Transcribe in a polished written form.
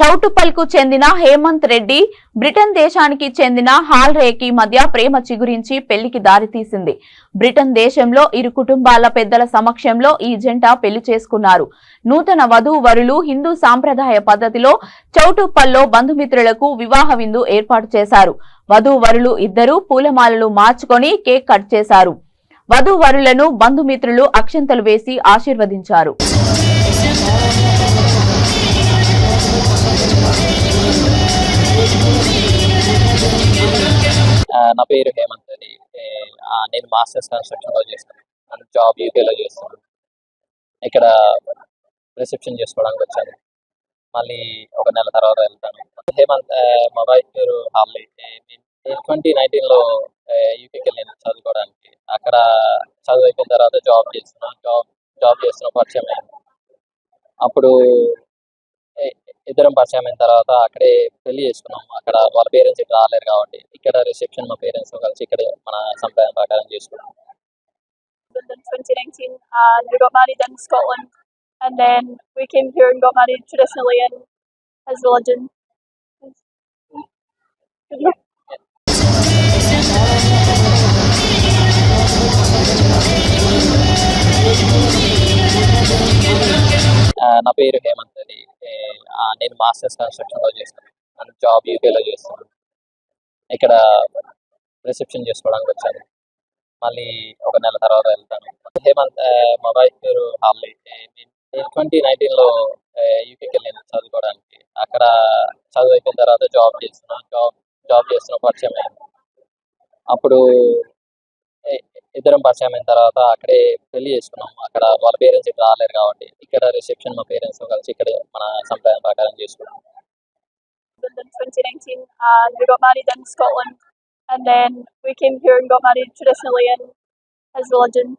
చౌటుప్పల్కు చెందిన హేమంత్ రెడ్డి బ్రిటన్ దేశానికి చెందిన హాల్ రేకి మధ్య ప్రేమ చిగురించి పెళ్లికి దారితీసింది. బ్రిటన్ దేశంలో ఇరు కుటుంబాల పెద్దల సమక్షంలో ఈ జంట పెళ్లి చేసుకున్నారు. నూతన వధూవరులు హిందూ సాంప్రదాయ పద్ధతిలో చౌటుప్పల్లో బంధుమిత్రులకు వివాహ విందు ఏర్పాటు చేశారు. వధూవరులు ఇద్దరు పూలమాలలు మార్చుకొని కేక్ కట్ చేశారు. వధూవరులను బంధుమిత్రులు అక్షంతలు వేసి ఆశీర్వదించారు. నా పేరు హేమంత్ రెడ్డి. నేను మాస్టర్స్ కన్స్ట్రక్షన్ లో చేస్తాను. జాబ్ యూకేలో చేస్తాను. ఇక్కడ రిసెప్షన్ చేసుకోవడానికి వచ్చాను. మళ్ళీ ఒక నెల తర్వాత వెళ్తాను. హేమంత్ మా వైఫ్ పేరు హార్లీ. 2019లో యూకేకి వెళ్ళాను చదువుకోవడానికి. అక్కడ చదువు అయిపోయిన తర్వాత జాబ్ చేస్తున్న పరిచయం అయింది. అప్పుడు ఇద్దరం పరిచయం అయిన తర్వాత అక్కడే పెళ్లి చేసుకున్నాం. అక్కడ వాళ్ళ పేరెంట్స్ ఇక్కడ రాలేరు కాబట్టి ఇక్కడ రిసెప్షన్ మా పేరెంట్స్ కలిసి ఇక్కడ మన సంప్రదాయం ప్రకారం చేసుకున్నాం. In 2019 and we got married in Scotland, and then we came here and got married traditionally in his religion. నా పేరు హేమంత్ రెడ్డి. నేను మాస్టర్స్ కన్స్ట్రక్షన్ లో చేస్తాను. జాబ్ యూకేలో చేస్తాను. ఇక్కడ రిసెప్షన్ చేసుకోవడానికి వచ్చాను. మళ్ళీ ఒక నెల తర్వాత వెళ్తాను. హేమంత్ మా వైఫ్ పేరు హార్లీ. 2019లో యూకేకి వెళ్ళాను చదువుకోవడానికి. అక్కడ చదువు అయిపోయిన తర్వాత జాబ్ చేస్తున్న పరిచయం అయింది. అప్పుడు ఇద్దరం పరిచయం అయిన తర్వాత అక్కడే పెళ్లి చేసుకున్నాం. అక్కడ వాళ్ళ పేరెంట్స్ ఇక్కడ రాలేరు కాబట్టి ఇక్కడ రిసెప్షన్ మా పేరెంట్స్ కలిసి ఇక్కడ మన సంప్రదాయం ప్రకారం చేసుకున్నాం. In 2019 and we got married in Scotland, and then we came here and got married traditionally in his religion.